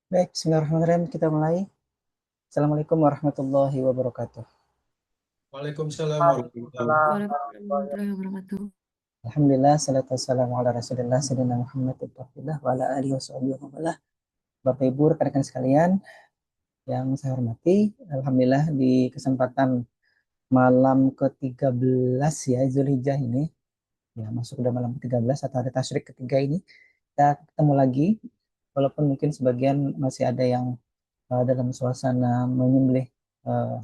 Baik, bismillahirrahmanirrahim. Kita mulai. Assalamualaikum warahmatullahi wabarakatuh. Waalaikumsalam warahmatullahi wabarakatuh. Waalaikumsalam warahmatullahi wabarakatuh. Alhamdulillah, salatu wassalamu ala rasulillah, sayyidina Muhammad ibn wa ala alihi wa sahbihi wa mawalah. Bapak Ibu, rekan-rekan sekalian yang saya hormati, Alhamdulillah di kesempatan malam ke-13 ya, Zulhijjah ini, ya masuk udah malam ke-13 atau hari tasyrik ketiga ini, kita ketemu lagi, walaupun mungkin sebagian masih ada yang dalam suasana menyembelih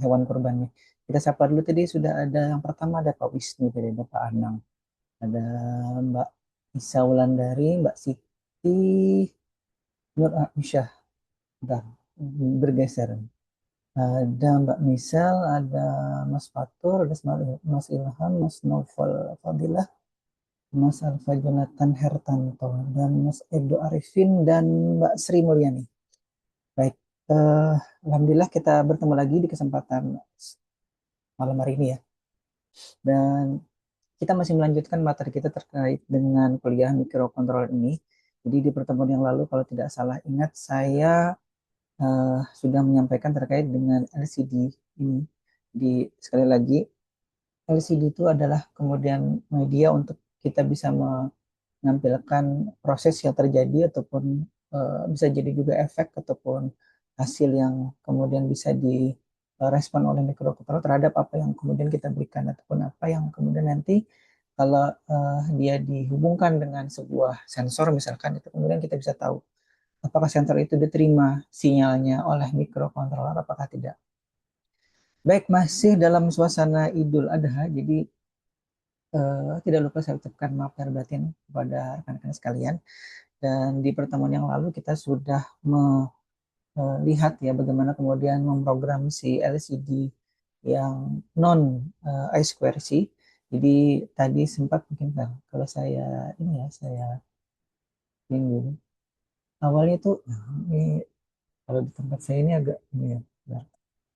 hewan kurbannya. Kita sapa dulu tadi sudah ada yang pertama ada Pak Wisnu dari Bapak Anang, ada Mbak Isa Wulandari, Mbak Siti Nur Aisyah, bentar, bergeser. Ada Mbak Misal, ada Mas Fatur, ada Mas Ilham, Mas Novel Fadilah, Mas Alfa Jonathan Hertanto, dan Mas Edo Arifin, dan Mbak Sri Mulyani. Baik, Alhamdulillah kita bertemu lagi di kesempatan malam hari ini ya. Dan kita masih melanjutkan materi kita terkait dengan kuliah mikrokontroller ini. Jadi di pertemuan yang lalu kalau tidak salah ingat saya sudah menyampaikan terkait dengan LCD ini. Di sekali lagi LCD itu adalah kemudian media untuk kita bisa menampilkan proses yang terjadi ataupun bisa jadi juga efek ataupun hasil yang kemudian bisa direspon oleh mikrokontroller terhadap apa yang kemudian kita berikan ataupun apa yang kemudian nanti kalau dia dihubungkan dengan sebuah sensor misalkan itu kemudian kita bisa tahu apakah sensor itu diterima sinyalnya oleh mikrokontroller apakah tidak. Baik, masih dalam suasana Idul Adha, jadi tidak lupa saya ucapkan maaf lahir batin kepada rekan-rekan sekalian. Dan di pertemuan yang lalu kita sudah melihat ya bagaimana kemudian memprogram si LCD yang non I2C. Jadi tadi sempat mungkin kalau saya ini ya saya bingung. Awalnya tuh ini kalau di tempat saya ini agak ini ya. Bentar.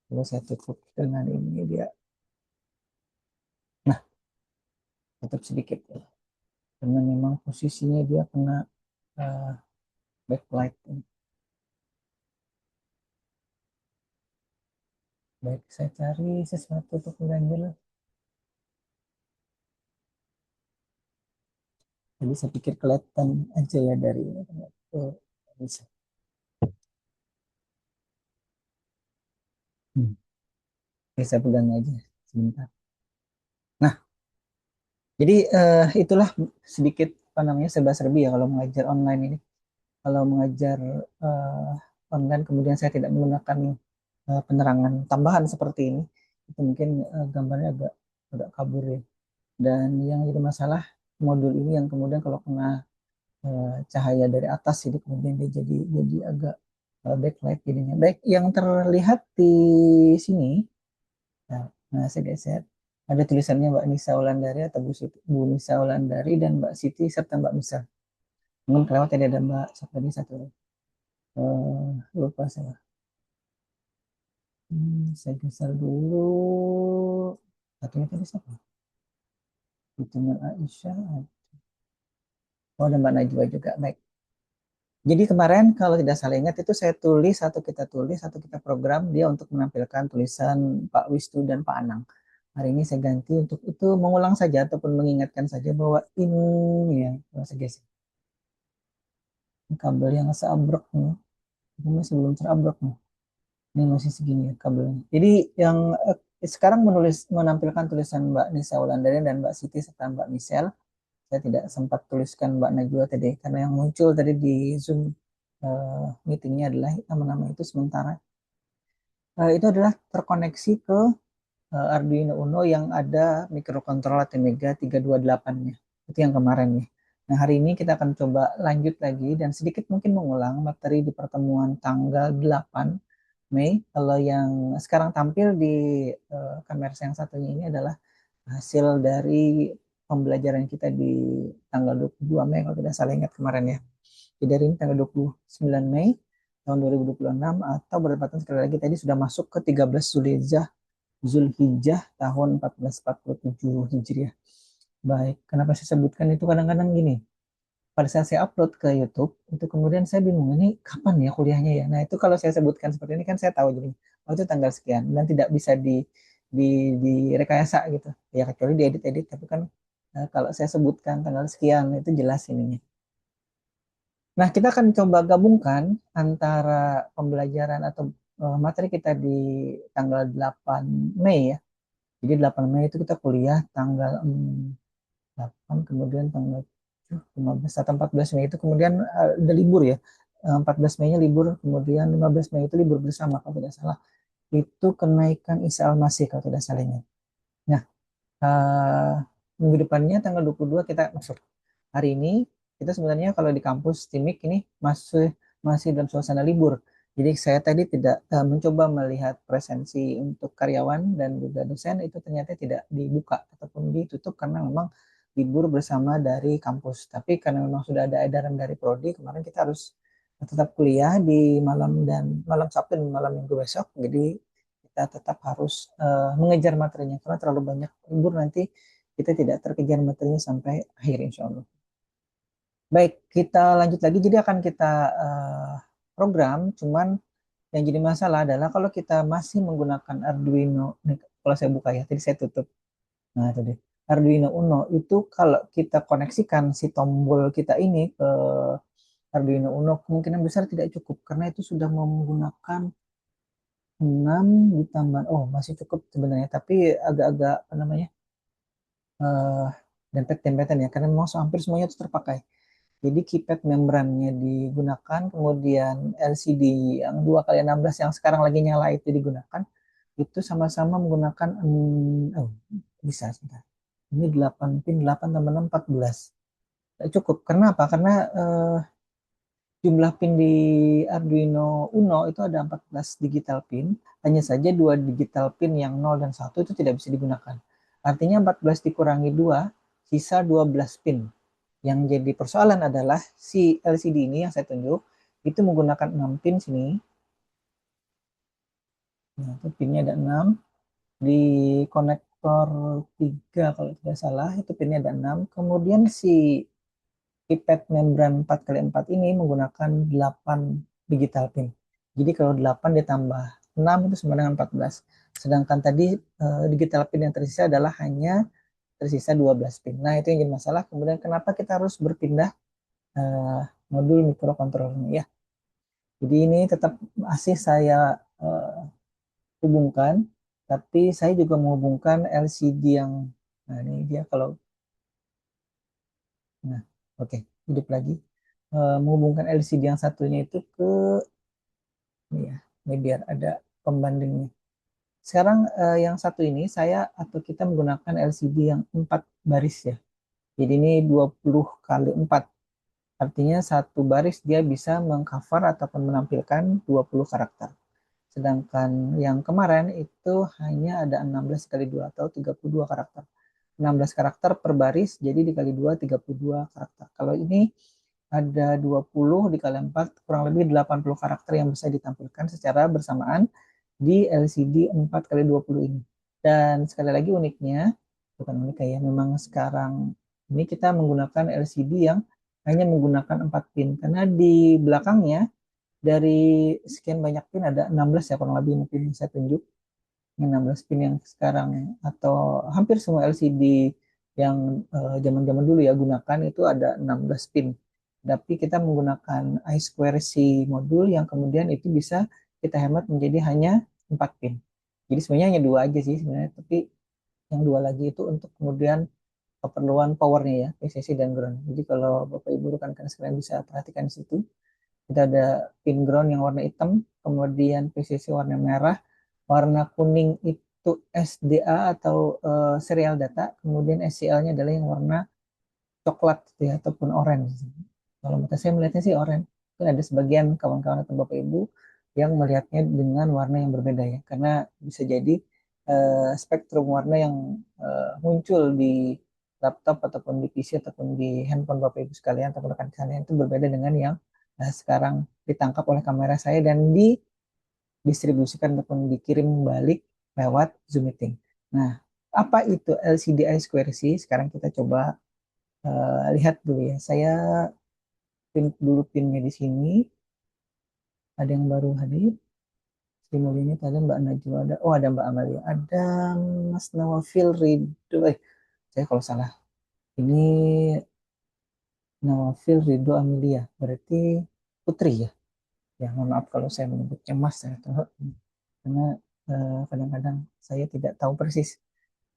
Kalau saya tutup dengan ini dia, nah tutup sedikit ya. Karena memang posisinya dia kena uh, backlight. Baik, saya cari sesuatu untuk mengganjal. Jadi saya pikir kelihatan aja ya dari oh, bisa. Hmm. Oke, saya pegang aja sebentar. Nah, jadi itulah sedikit apa namanya serba-serbi ya kalau mengajar online ini. Kalau mengajar eh, online kemudian saya tidak menggunakan penerangan tambahan seperti ini, itu mungkin gambarnya agak agak kabur ya. Dan yang jadi masalah modul ini yang kemudian kalau kena cahaya dari atas ini kemudian dia jadi agak backlight jadinya. Baik, yang terlihat di sini, nah saya geser. Ada tulisannya Mbak Nisa Wulandari atau Bu Nisa Wulandari dan Mbak Siti serta Mbak Nisa. Mungkin kelewat tadi ada Mbak siapa tadi satu. Lupa saya. Saya geser dulu. Satunya tadi siapa? Itu Mbak Aisyah. Oh, ada Mbak Najwa juga. Baik. Jadi kemarin kalau tidak salah ingat itu saya tulis atau kita program dia untuk menampilkan tulisan Pak Wisnu dan Pak Anang. Hari ini saya ganti untuk itu mengulang saja ataupun mengingatkan saja bahwa ini ya, saya geser. Ini kabel yang seabrek nih. Ini masih belum terabrek nih. Ini masih segini ya kabelnya. Jadi yang sekarang menampilkan tulisan Mbak Nisa Wulandari dan Mbak Siti serta Mbak Michelle. Saya tidak sempat tuliskan Mbak Najwa tadi karena yang muncul tadi di Zoom meetingnya adalah nama-nama itu sementara. Itu adalah terkoneksi ke Arduino Uno yang ada mikrokontroller Atmega 328-nya. Itu yang kemarin nih. Nah, hari ini kita akan coba lanjut lagi dan sedikit mungkin mengulang materi di pertemuan tanggal 8 Mei. Kalau yang sekarang tampil di kamera yang satunya ini adalah hasil dari pembelajaran kita di tanggal 22 Mei kalau tidak salah ingat kemarin ya. Jadi hari ini tanggal 29 Mei tahun 2026 atau berdepatan sekali lagi tadi sudah masuk ke 13 Zulhijjah tahun 1447 Hijriah. Baik, kenapa saya sebutkan itu kadang-kadang gini. pada saat saya upload ke YouTube, itu kemudian saya bingung ini kapan ya kuliahnya ya. Nah itu kalau saya sebutkan seperti ini kan saya tahu jadi oh itu tanggal sekian dan tidak bisa di direkayasa gitu. Ya kecuali diedit-edit tapi kan kalau saya sebutkan tanggal sekian itu jelas ininya. Nah kita akan coba gabungkan antara pembelajaran atau materi kita di tanggal 8 Mei ya. Jadi 8 Mei itu kita kuliah tanggal 8 kemudian tanggal 15 atau 14 Mei itu kemudian ada libur ya. 14 Mei-nya libur, kemudian 15 Mei itu libur bersama kalau tidak salah. Itu kenaikan Isa Al-Masih kalau tidak salah ini. Nah, uh, minggu depannya tanggal 22 kita masuk. Hari ini kita sebenarnya kalau di kampus Timik ini masih masih dalam suasana libur. Jadi saya tadi tidak mencoba melihat presensi untuk karyawan dan juga dosen itu ternyata tidak dibuka ataupun ditutup karena memang libur bersama dari kampus. Tapi karena memang sudah ada edaran dari Prodi, kemarin kita harus tetap kuliah di malam dan malam Sabtu dan malam Minggu besok. Jadi kita tetap harus mengejar materinya karena terlalu banyak libur nanti kita tidak terkejar materinya sampai akhir insya Allah. Baik, kita lanjut lagi. Jadi akan kita program, cuman yang jadi masalah adalah kalau kita masih menggunakan Arduino, nih, kalau saya buka ya, tadi saya tutup. Nah, tadi Arduino Uno itu kalau kita koneksikan si tombol kita ini ke Arduino Uno kemungkinan besar tidak cukup karena itu sudah menggunakan 6 ditambah oh masih cukup sebenarnya tapi agak-agak apa namanya eh dempet-dempetan ya karena memang hampir semuanya itu terpakai. Jadi keypad membrannya digunakan, kemudian LCD yang 2x16 yang sekarang lagi nyala itu digunakan. Itu sama-sama menggunakan oh, bisa sebentar. Ini 8 pin 8 tambah 6 14. Cukup. Karena apa? Karena jumlah pin di Arduino Uno itu ada 14 digital pin. Hanya saja dua digital pin yang 0 dan 1 itu tidak bisa digunakan. Artinya 14 dikurangi 2, sisa 12 pin. Yang jadi persoalan adalah si LCD ini yang saya tunjuk itu menggunakan 6 pin sini. Nah, itu pinnya ada 6. Di konektor 3 kalau tidak salah itu pinnya ada 6. Kemudian si pipet membran 4x4 ini menggunakan 8 digital pin. Jadi kalau 8 ditambah 6 itu sama dengan 14. Sedangkan tadi digital pin yang tersisa adalah hanya tersisa 12 pin. Nah, itu yang jadi masalah. Kemudian kenapa kita harus berpindah uh, modul mikrokontrolernya ya. Jadi ini tetap masih saya hubungkan, tapi saya juga menghubungkan LCD yang, nah ini dia kalau, nah oke, hidup lagi. Menghubungkan LCD yang satunya itu ke, ini ya, ini biar ada pembandingnya. Sekarang yang satu ini saya atau kita menggunakan LCD yang 4 baris ya. Jadi ini 20 kali 4. Artinya satu baris dia bisa mengcover ataupun menampilkan 20 karakter. Sedangkan yang kemarin itu hanya ada 16 kali 2 atau 32 karakter. 16 karakter per baris, jadi dikali 2, 32 karakter. Kalau ini ada 20 dikali 4, kurang lebih 80 karakter yang bisa ditampilkan secara bersamaan di LCD 4 kali 20 ini. Dan sekali lagi uniknya, bukan unik kayak memang sekarang ini kita menggunakan LCD yang hanya menggunakan 4 pin. Karena di belakangnya dari sekian banyak pin ada 16 ya kurang lebih mungkin saya tunjuk. 16 pin yang sekarang atau hampir semua LCD yang zaman-zaman dulu ya gunakan itu ada 16 pin. Tapi kita menggunakan I2C modul yang kemudian itu bisa kita hemat menjadi hanya 4 pin. Jadi sebenarnya hanya dua aja sih sebenarnya, tapi yang dua lagi itu untuk kemudian keperluan powernya ya, PCC dan ground. Jadi kalau Bapak Ibu rekan-rekan sekalian bisa perhatikan di situ. Kita ada pin ground yang warna hitam, kemudian PCC warna merah, warna kuning itu SDA atau serial data, kemudian SCL-nya adalah yang warna coklat gitu ya, ataupun oranye. Kalau mata saya melihatnya sih oranye. Mungkin ada sebagian kawan-kawan atau Bapak Ibu yang melihatnya dengan warna yang berbeda ya, karena bisa jadi spektrum warna yang muncul di laptop ataupun di PC ataupun di handphone Bapak Ibu sekalian atau rekan sekalian itu berbeda dengan yang sekarang ditangkap oleh kamera saya dan didistribusikan ataupun dikirim balik lewat Zoom meeting. Nah, apa itu LCD I2C? Sekarang kita coba lihat dulu ya. Saya dulu pinnya di sini. Ada yang baru hadir. Sri Mulyani, ada Mbak Najwa, ada Mbak Amalia, ada Mas Nawafil Ridho. Saya kalau salah. Ini Nawafil Ridho Amelia. Berarti Putri ya. Ya, mohon maaf kalau saya menyebutnya Mas ya. Karena kadang-kadang saya tidak tahu persis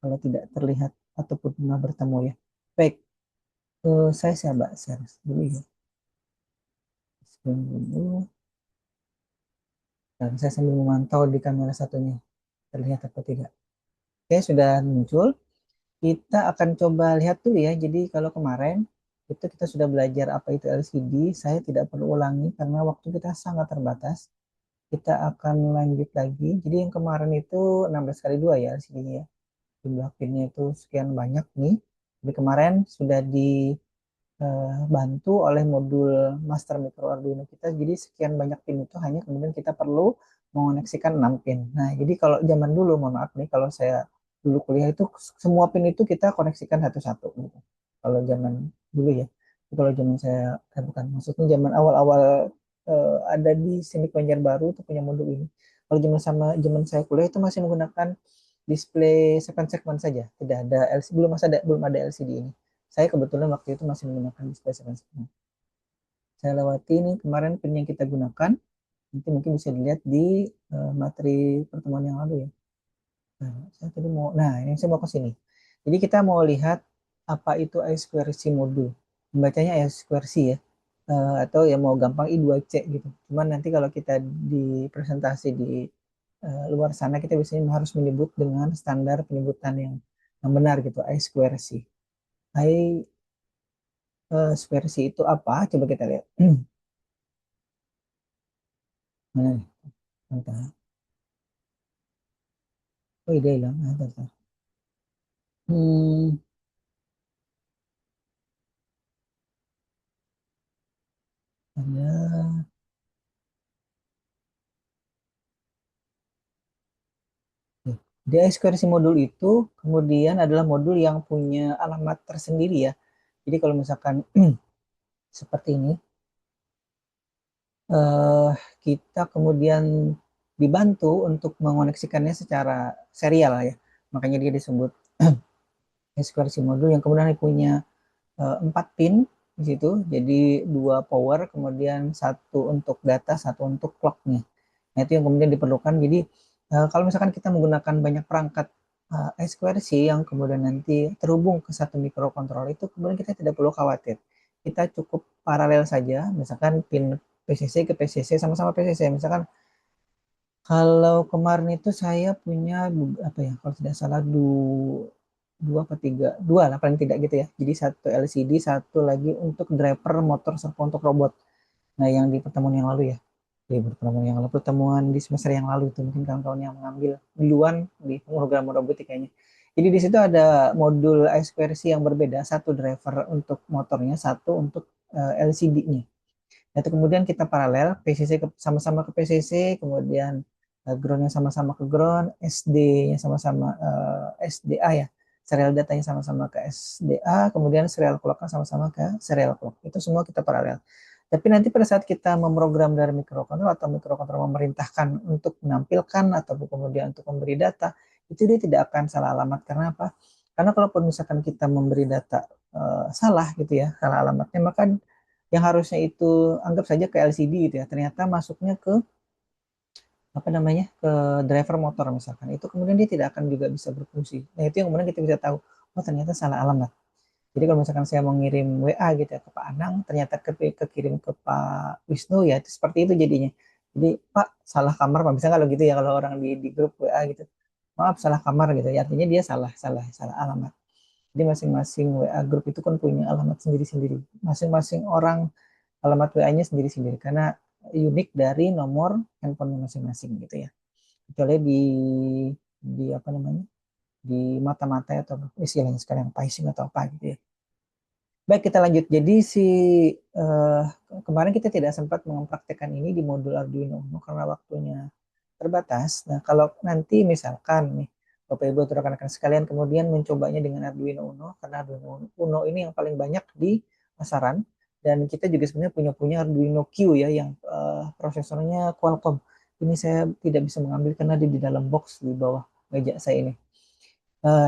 kalau tidak terlihat ataupun pernah bertemu ya. Baik, saya coba share dulu ya. Screen dulu. Dan saya sambil memantau di kamera satunya. Terlihat apa tidak. Oke, sudah muncul. Kita akan coba lihat dulu ya. Jadi kalau kemarin itu kita sudah belajar apa itu LCD. Saya tidak perlu ulangi karena waktu kita sangat terbatas. Kita akan lanjut lagi. Jadi yang kemarin itu 16 kali 2 ya LCD-nya ya. Jumlah pinnya itu sekian banyak nih. Jadi kemarin sudah dibantu oleh modul master micro Arduino kita. Jadi sekian banyak pin itu hanya kemudian kita perlu mengoneksikan 6 pin. Nah, jadi kalau zaman dulu, mohon maaf nih, kalau saya dulu kuliah itu semua pin itu kita koneksikan satu-satu gitu. Kalau zaman dulu ya. Kalau zaman saya, bukan, maksudnya zaman awal-awal ada di Sinik Banjarbaru itu punya modul ini. Kalau zaman saya kuliah itu masih menggunakan display segmen-segmen saja, tidak ada LCD, belum ada LCD ini. Saya kebetulan waktu itu masih menggunakan display segmen-segmen. Saya lewati ini kemarin pin yang kita gunakan, nanti mungkin bisa dilihat di materi pertemuan yang lalu ya. Nah, ini saya mau ke sini. Jadi kita mau lihat apa itu I2C modul. Membacanya I2C ya. Atau ya mau gampang I2C gitu. Cuman nanti kalau kita di presentasi di luar sana kita biasanya harus menyebut dengan standar penyebutan yang benar gitu. I2C. I2C itu apa? Coba kita lihat. Mana nih? Bentar. Oh, ide hilang. Bentar. Hmm, ada. Di modul itu kemudian adalah modul yang punya alamat tersendiri ya. Jadi kalau misalkan seperti ini, eh, kita kemudian dibantu untuk mengoneksikannya secara serial ya. Makanya dia disebut SQRC modul yang kemudian punya 4 pin di situ. Jadi dua power, kemudian satu untuk data, satu untuk clocknya. Nah, itu yang kemudian diperlukan. Jadi kalau misalkan kita menggunakan banyak perangkat I2C yang kemudian nanti terhubung ke satu microcontroller itu, kemudian kita tidak perlu khawatir. Kita cukup paralel saja, misalkan pin PCC ke PCC sama-sama PCC. Misalkan kalau kemarin itu saya punya apa ya, kalau tidak salah dua atau tiga, dua lah paling tidak gitu ya. Jadi satu LCD, satu lagi untuk driver motor servo untuk robot. Nah, yang di pertemuan yang lalu ya, pertemuan di semester yang lalu itu mungkin kawan-kawan yang mengambil duluan di program robotikanya. Jadi di situ ada modul I2C yang berbeda, satu driver untuk motornya, satu untuk LCD-nya. Nah, itu kemudian kita paralel, PCC sama-sama ke PCC, kemudian ground-nya sama-sama ke ground, SD-nya sama-sama SDA ya, serial datanya sama-sama ke SDA, kemudian serial clock-nya sama-sama ke serial clock. Itu semua kita paralel. Tapi nanti pada saat kita memprogram dari microcontroller atau microcontroller memerintahkan untuk menampilkan atau kemudian untuk memberi data, itu dia tidak akan salah alamat. Karena apa? Karena kalaupun misalkan kita memberi data salah gitu ya, salah alamatnya, maka yang harusnya itu anggap saja ke LCD gitu ya, ternyata masuknya ke apa namanya, ke driver motor misalkan, itu kemudian dia tidak akan juga bisa berfungsi. Nah, itu yang kemudian kita bisa tahu, oh ternyata salah alamat. Jadi kalau misalkan saya mau ngirim WA gitu ya ke Pak Anang, ternyata kekirim ke Pak Wisnu, ya itu seperti itu jadinya. Jadi Pak salah kamar Pak, bisa kalau gitu ya, kalau orang di grup WA gitu, maaf salah kamar gitu ya, artinya dia salah salah salah alamat. Jadi masing-masing WA grup itu kan punya alamat sendiri-sendiri. Masing-masing orang alamat WA-nya sendiri-sendiri karena unik dari nomor handphone masing-masing gitu ya. Kecuali di apa namanya? Di mata-mata atau istilahnya sekarang phishing atau apa gitu ya. Baik, kita lanjut. Jadi eh, kemarin kita tidak sempat mempraktekkan ini di modul Arduino Uno karena waktunya terbatas. Nah, kalau nanti misalkan nih Bapak Ibu atau rekan-rekan sekalian kemudian mencobanya dengan Arduino Uno, karena Arduino Uno ini yang paling banyak di pasaran. Dan kita juga sebenarnya punya Arduino Q ya yang prosesornya Qualcomm. Ini saya tidak bisa mengambil karena dia di dalam box di bawah meja saya ini.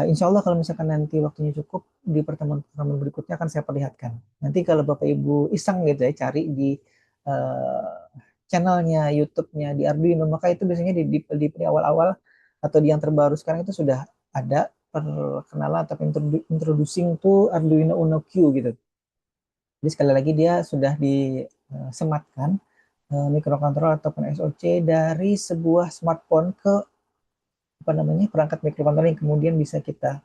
Insya Allah kalau misalkan nanti waktunya cukup di pertemuan-pertemuan berikutnya akan saya perlihatkan. Nanti kalau Bapak Ibu iseng gitu ya cari di uh, channelnya YouTube-nya di Arduino, maka itu biasanya di awal-awal atau di yang terbaru sekarang itu sudah ada perkenalan atau introducing to Arduino Uno Q gitu. Jadi sekali lagi dia sudah disematkan mikrokontroler ataupun SoC dari sebuah smartphone ke apa namanya perangkat mikrokontroler yang kemudian bisa kita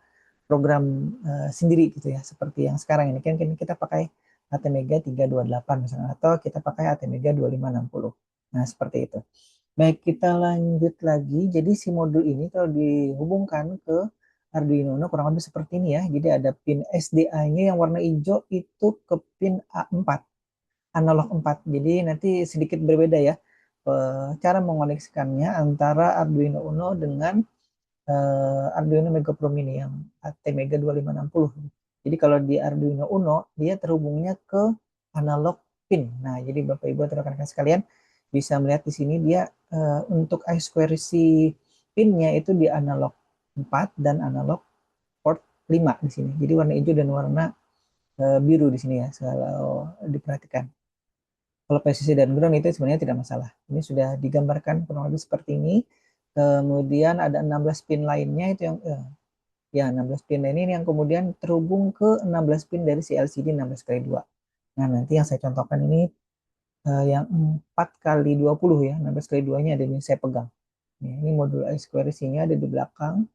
program sendiri gitu ya, seperti yang sekarang ini kan kita pakai ATmega 328 misalnya, atau kita pakai ATmega 2560. Nah, seperti itu. Baik, kita lanjut lagi. Jadi si modul ini kalau dihubungkan ke Arduino Uno kurang lebih seperti ini ya. Jadi ada pin SDA-nya yang warna hijau itu ke pin A4, analog 4. Jadi nanti sedikit berbeda ya cara mengoneksikannya antara Arduino Uno dengan Arduino Mega Pro Mini yang ATmega 2560. Jadi kalau di Arduino Uno dia terhubungnya ke analog pin. Nah, jadi Bapak Ibu atau rekan-rekan sekalian bisa melihat di sini dia untuk I2C pinnya itu di analog 4 dan analog port 5 di sini. Jadi warna hijau dan warna biru di sini ya kalau diperhatikan. Kalau posisi dan ground itu sebenarnya tidak masalah. Ini sudah digambarkan kurang lebih seperti ini. Kemudian ada 16 pin lainnya itu yang ya 16 pin ini yang kemudian terhubung ke 16 pin dari si LCD 16x2. Nah, nanti yang saya contohkan ini yang 4x20 ya, 16x2-nya ada ini saya pegang. Ya, ini modul I2C-nya ada di belakang.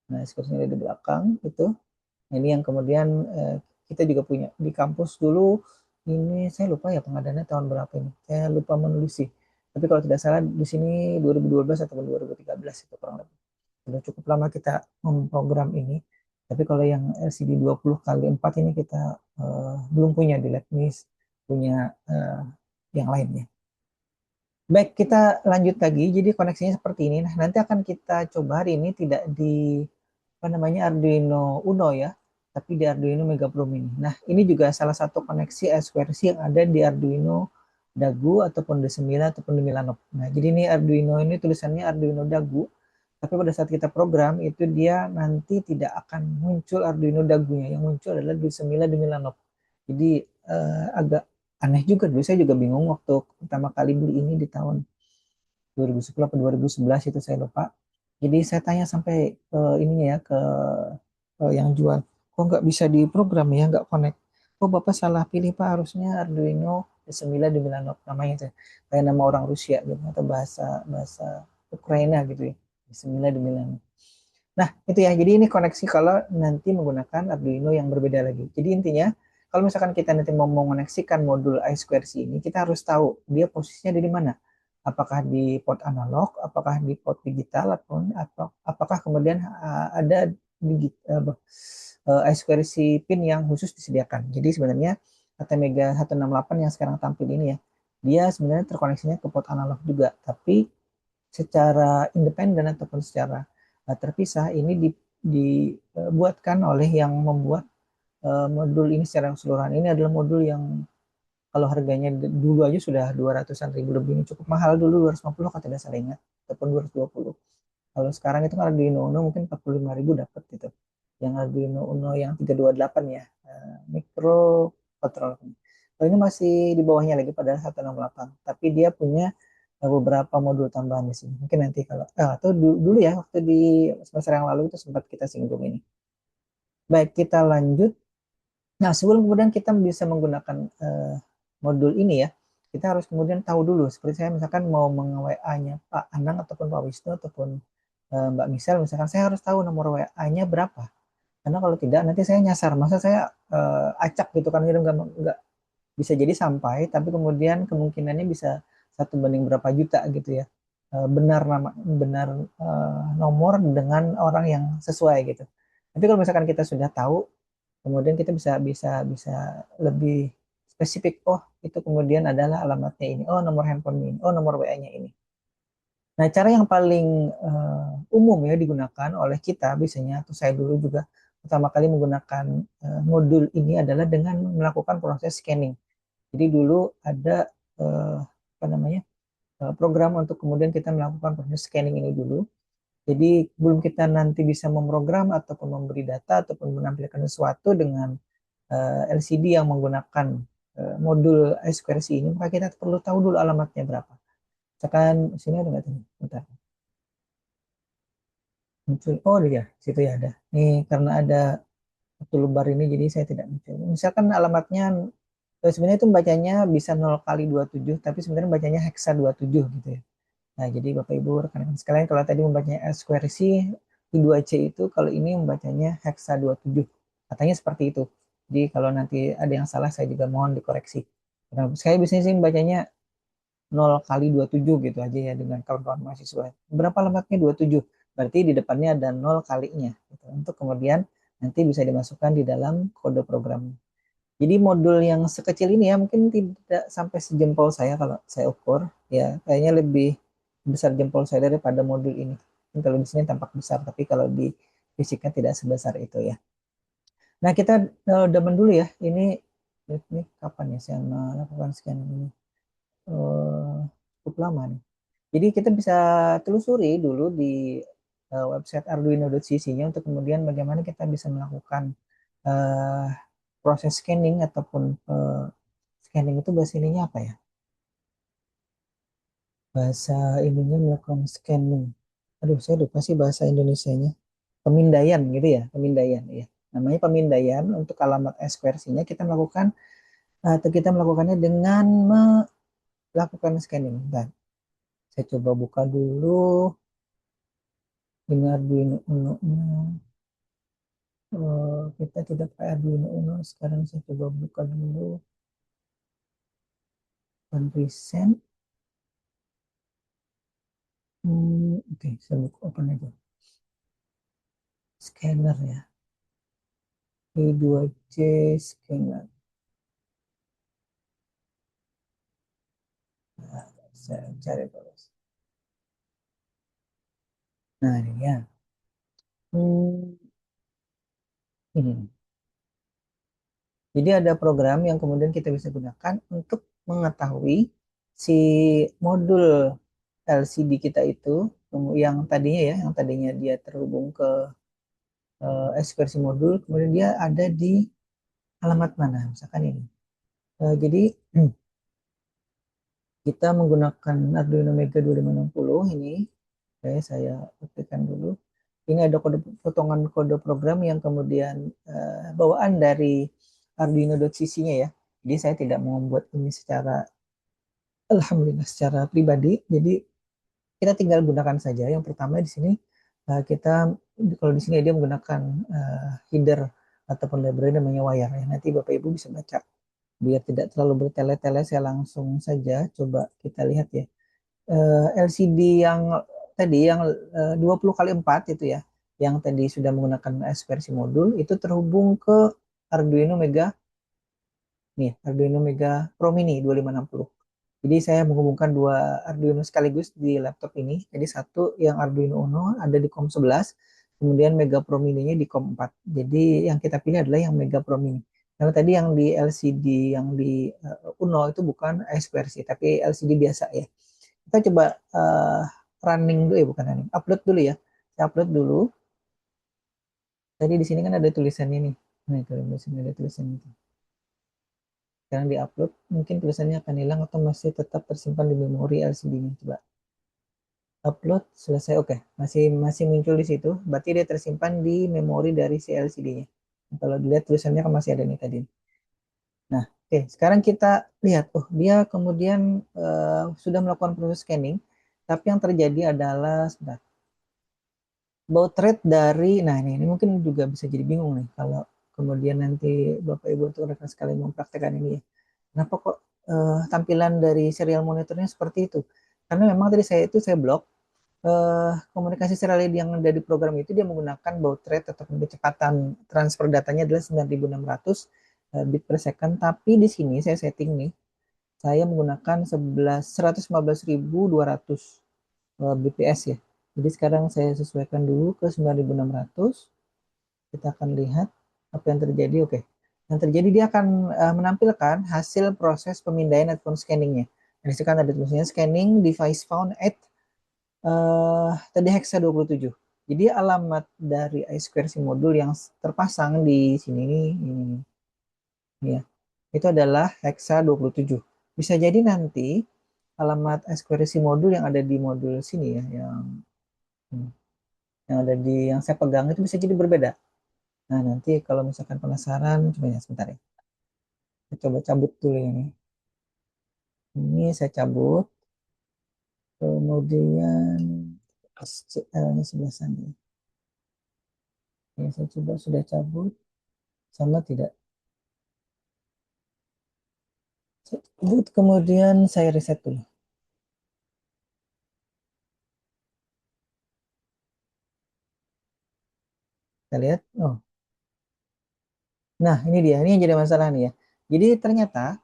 Nah, I2C-nya ada di belakang itu. Nah, ini yang kemudian kita juga punya di kampus dulu. Ini saya lupa ya pengadaannya tahun berapa ini. Saya lupa menulis sih. Tapi kalau tidak salah di sini 2012 atau 2013 itu kurang lebih. Sudah cukup lama kita memprogram ini. Tapi kalau yang LCD 20 kali 4 ini kita belum punya di LabMIS, punya yang lainnya. Baik, kita lanjut lagi. Jadi koneksinya seperti ini. Nah, nanti akan kita coba hari ini tidak di apa namanya Arduino Uno ya, tapi di Arduino Mega Pro Mini. Nah, ini juga salah satu koneksi I2C yang ada di Arduino Dagu ataupun D9 ataupun di Milano. Nah, jadi ini Arduino ini tulisannya Arduino Dagu, tapi pada saat kita program itu dia nanti tidak akan muncul Arduino Dagunya, yang muncul adalah D9 di Milano. Jadi agak aneh juga, dulu saya juga bingung waktu pertama kali beli ini di tahun 2010 atau 2011 itu saya lupa. Jadi saya tanya sampai ininya ya ke yang jual, kok nggak bisa diprogram ya, nggak connect. Oh Bapak salah pilih Pak, harusnya Arduino D9 di Milano namanya itu. Kayak nama orang Rusia gitu atau bahasa bahasa Ukraina gitu ya. D9 di Milano. Nah, itu ya. Jadi ini koneksi kalau nanti menggunakan Arduino yang berbeda lagi. Jadi intinya, kalau misalkan kita nanti mau mengoneksikan modul I2C ini, kita harus tahu dia posisinya di mana. Apakah di port analog, apakah di port digital, atau apakah kemudian ada I2C pin yang khusus disediakan. Jadi sebenarnya ATmega 168 yang sekarang tampil ini ya, dia sebenarnya terkoneksinya ke port analog juga, tapi secara independen ataupun secara terpisah ini dibuatkan oleh yang membuat modul ini secara keseluruhan. Ini adalah modul yang kalau harganya dulu aja sudah 200-an ribu lebih, ini cukup mahal dulu, 250 kalau tidak salah ingat, ataupun 220. Kalau sekarang itu kan Arduino Uno mungkin 45 ribu dapat gitu. Yang Arduino Uno yang 328 ya, micro control. Kalau ini masih di bawahnya lagi pada 168, tapi dia punya beberapa modul tambahan di sini. Mungkin nanti kalau atau dulu ya waktu di semester yang lalu itu sempat kita singgung ini. Baik, kita lanjut. Nah, sebelum kemudian kita bisa menggunakan modul ini ya, kita harus kemudian tahu dulu. Seperti saya misalkan mau meng-WA-nya Pak Anang ataupun Pak Wisnu ataupun Mbak Misel, misalkan saya harus tahu nomor WA-nya berapa. Karena kalau tidak nanti saya nyasar. Masa saya acak gitu kan, nggak bisa jadi sampai, tapi kemudian kemungkinannya bisa 1 banding berapa juta gitu ya. Benar nomor dengan orang yang sesuai gitu. Tapi kalau misalkan kita sudah tahu, kemudian kita bisa bisa bisa lebih spesifik. Oh, itu kemudian adalah alamatnya ini. Oh, nomor handphone ini. Oh, nomor WA-nya ini. Nah, cara yang paling umum ya digunakan oleh kita biasanya, atau saya dulu juga pertama kali menggunakan modul ini adalah dengan melakukan proses scanning. Jadi dulu ada apa namanya program untuk kemudian kita melakukan proses scanning ini dulu. Jadi belum kita nanti bisa memprogram ataupun memberi data ataupun menampilkan sesuatu dengan LCD yang menggunakan modul I2C ini, maka kita perlu tahu dulu alamatnya berapa. Misalkan sini ada nggak tadi? Bentar. Muncul. Oh iya, situ ya ada. Nih karena ada toolbar ini jadi saya tidak muncul. Misalkan alamatnya sebenarnya itu bacanya bisa 0 kali 27, tapi sebenarnya bacanya hexa 27 gitu ya. Nah, jadi Bapak Ibu rekan-rekan sekalian, kalau tadi membacanya I2C I2C itu, kalau ini membacanya hexa 27. Katanya seperti itu. Jadi kalau nanti ada yang salah saya juga mohon dikoreksi. Nah, saya biasanya sih membacanya 0 kali 27 gitu aja ya dengan kawan-kawan mahasiswa. Berapa alamatnya 27? Berarti di depannya ada 0 kalinya gitu. Untuk kemudian nanti bisa dimasukkan di dalam kode program. Jadi modul yang sekecil ini ya mungkin tidak sampai sejempol saya kalau saya ukur ya, kayaknya lebih besar jempol saya daripada modul ini. Mungkin kalau di sini tampak besar, tapi kalau di fisiknya tidak sebesar itu ya. Nah kita demen dulu ya. Ini kapan ya saya melakukan scan ini? Cukup lama nih. Jadi kita bisa telusuri dulu di website arduino.cc-nya untuk kemudian bagaimana kita bisa melakukan uh, proses scanning ataupun scanning itu bahasa ininya apa ya? Bahasa ininya melakukan scanning. Aduh, saya lupa sih bahasa Indonesianya. Pemindaian gitu ya, pemindaian ya. Namanya pemindaian untuk alamat SQRC-nya kita melakukan atau kita melakukannya dengan melakukan scanning. Dan saya coba buka dulu ini Arduino Uno-nya. Kita tidak pakai Arduino Uno. Sekarang saya coba buka dulu recent. Oke, saya buka open aja. Scanner ya. I2C scanner. Nah, saya cari terus. Nah, ini ya. Hmm, ini. Jadi ada program yang kemudian kita bisa gunakan untuk mengetahui si modul LCD kita itu yang tadinya ya, yang tadinya dia terhubung ke ekspresi modul, kemudian dia ada di alamat mana, misalkan ini. Jadi kita menggunakan Arduino Mega 2560 ini, saya buktikan dulu. Ini ada kode potongan kode program yang kemudian bawaan dari Arduino.cc-nya ya. Jadi saya tidak membuat ini secara alhamdulillah secara pribadi. Jadi kita tinggal gunakan saja. Yang pertama di sini kita kalau di sini dia menggunakan header ataupun library namanya wire ya. Nanti Bapak Ibu bisa baca. Biar tidak terlalu bertele-tele, saya langsung saja coba kita lihat ya. LCD yang tadi yang 20 kali 4 itu ya, yang tadi sudah menggunakan versi modul itu terhubung ke Arduino Mega nih, Arduino Mega Pro Mini 2560. Jadi saya menghubungkan dua Arduino sekaligus di laptop ini. Jadi satu yang Arduino Uno ada di COM 11, kemudian Mega Pro Mini-nya di COM 4. Jadi yang kita pilih adalah yang Mega Pro Mini. Karena tadi yang di LCD yang di Uno itu bukan versi tapi LCD biasa ya. Kita coba running dulu ya, bukan running, upload dulu ya. Saya upload dulu. Tadi di sini kan ada tulisannya nih. Nah, itu di sini ada tulisannya itu. Sekarang di-upload, mungkin tulisannya akan hilang atau masih tetap tersimpan di memori LCD-nya. Coba upload, selesai. Oke, masih masih muncul di situ. Berarti dia tersimpan di memori dari si LCD-nya. Nah, kalau dilihat tulisannya kan masih ada nih tadi. Nah, oke, sekarang kita lihat. Oh, dia kemudian sudah melakukan proses scanning. Tapi yang terjadi adalah, sebentar, baut rate dari, nah ini mungkin juga bisa jadi bingung nih kalau kemudian nanti Bapak Ibu untuk rekan sekali mempraktekkan ini ya. Kenapa kok tampilan dari serial monitornya seperti itu? Karena memang tadi saya blok komunikasi serial yang ada di program itu dia menggunakan baud rate ataupun kecepatan transfer datanya adalah 9600 bit per second, tapi di sini saya setting nih, saya menggunakan 115.200 bps ya. Jadi sekarang saya sesuaikan dulu ke 9600. Kita akan lihat apa yang terjadi. Oke. Yang terjadi dia akan menampilkan hasil proses pemindaian network scanningnya. Di sini kan ada tulisannya scanning device found at tadi hexa 27. Jadi alamat dari I2C modul yang terpasang di sini ini ya. Itu adalah hexa 27. Bisa jadi nanti alamat I2C modul yang ada di modul sini ya, yang ada di yang saya pegang itu bisa jadi berbeda. Nah, nanti kalau misalkan penasaran, coba ya sebentar ya. Saya coba cabut dulu ini. Ini saya cabut. Kemudian SCL-nya sebelah sana. Ini saya coba sudah cabut. Sama tidak? Saya cabut, kemudian saya reset dulu. Kita lihat. Oh, nah ini dia. Ini yang jadi masalah nih ya. Jadi ternyata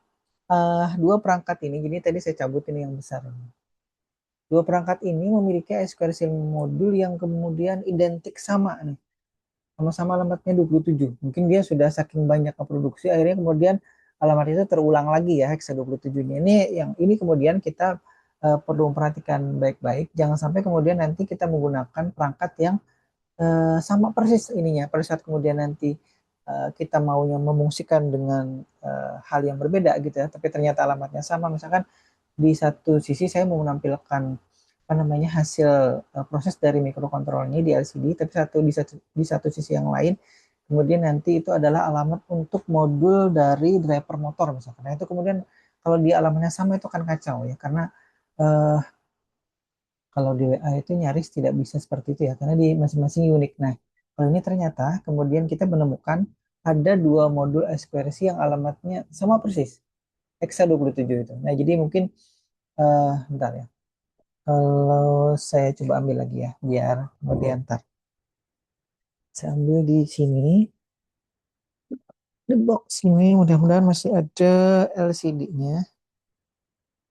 dua perangkat ini, jadi tadi saya cabut ini yang besar. Dua perangkat ini memiliki SQL modul yang kemudian identik sama nih. Sama-sama alamatnya 27. Mungkin dia sudah saking banyak produksi, akhirnya kemudian alamat itu terulang lagi ya, hexa 27-nya. Ini kemudian kita perlu memperhatikan baik-baik. Jangan sampai kemudian nanti kita menggunakan perangkat yang sama persis ininya. Pada saat kemudian nanti kita maunya memungsikan dengan hal yang berbeda gitu ya, tapi ternyata alamatnya sama. Misalkan di satu sisi saya mau menampilkan apa namanya hasil proses dari mikrokontrolnya di LCD, tapi di satu sisi yang lain kemudian nanti itu adalah alamat untuk modul dari driver motor misalkan. Nah, itu kemudian kalau di alamatnya sama itu akan kacau ya, karena eh, kalau di WA itu nyaris tidak bisa seperti itu ya, karena di masing-masing unik. Nah, kalau ini ternyata kemudian kita menemukan ada dua modul SQRC yang alamatnya sama persis, hexa 27 itu. Nah, jadi mungkin bentar ya. Kalau saya coba ambil lagi ya, biar kemudian ntar. Saya ambil di sini, di box ini mudah-mudahan masih ada LCD-nya.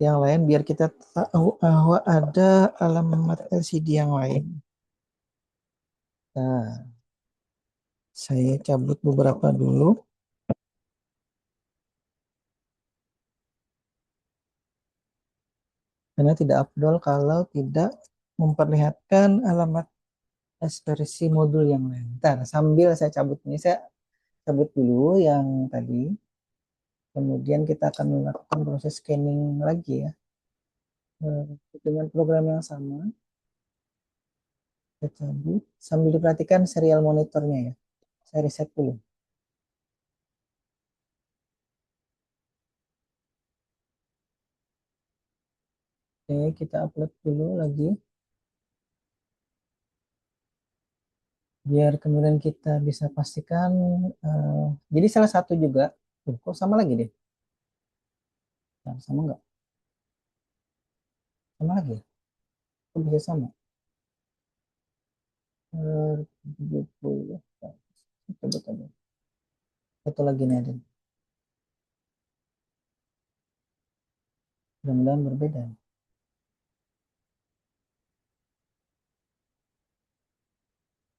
Yang lain biar kita tahu bahwa ada alamat LCD yang lain. Nah, saya cabut beberapa dulu karena tidak afdol kalau tidak memperlihatkan alamat versi modul yang lain. Ntar sambil saya cabut ini, saya cabut dulu yang tadi. Kemudian kita akan melakukan proses scanning lagi ya. Dengan program yang sama. Saya cabut sambil diperhatikan serial monitornya ya. Saya reset dulu. Oke, kita upload dulu lagi. Biar kemudian kita bisa pastikan. Jadi salah satu juga. Kok sama lagi deh? Nah, sama nggak? Sama lagi ya? Kok bisa sama? 70. Coba coba. Satu lagi nih ada. Mudah-mudahan berbeda.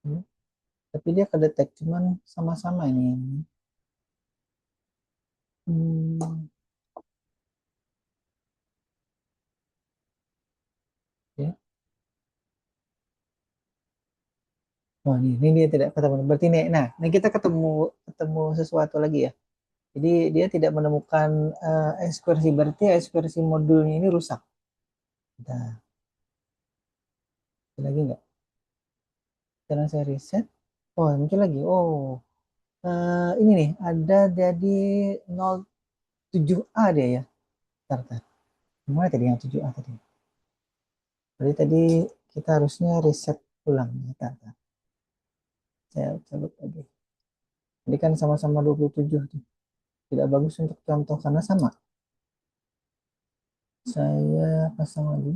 Hmm. Tapi dia kedetek cuman sama-sama ini. Hmm, ya. Wah, ini dia tidak ketemu. Berarti ini, nah, ini kita ketemu ketemu sesuatu lagi ya. Jadi dia tidak menemukan ekskursi. Berarti ekskursi modulnya ini rusak. Nah, ada lagi nggak? Sekarang saya reset. Oh, muncul lagi. Oh, ini nih ada jadi 07A dia ya. Bentar, bentar. Gimana tadi yang 7A tadi? Berarti tadi kita harusnya reset ulang. Bentar, bentar. Saya cabut lagi. Ini kan sama-sama 27 tuh. Tidak bagus untuk contoh karena sama. Saya pasang lagi.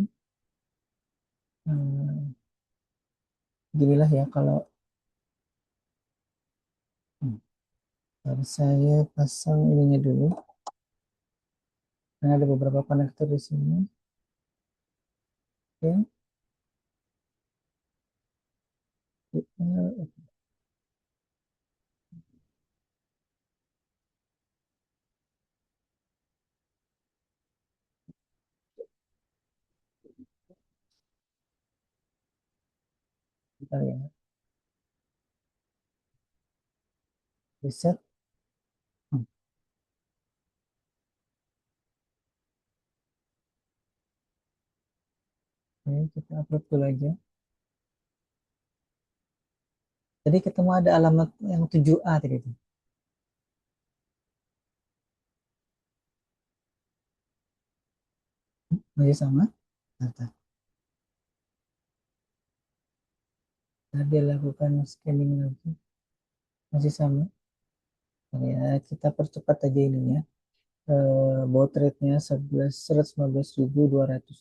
Hmm, ginilah ya kalau hmm, harus saya pasang ininya dulu. Karena ada beberapa konektor di sini. Oke. kali ya. Reset. Hmm, Oke, kita upload dulu aja. Tadi ketemu ada alamat yang 7A tadi itu. Masih sama. Nah, tadi lakukan scanning lagi. Masih sama. Nah, ya, kita percepat aja ininya. Baud rate-nya 115.200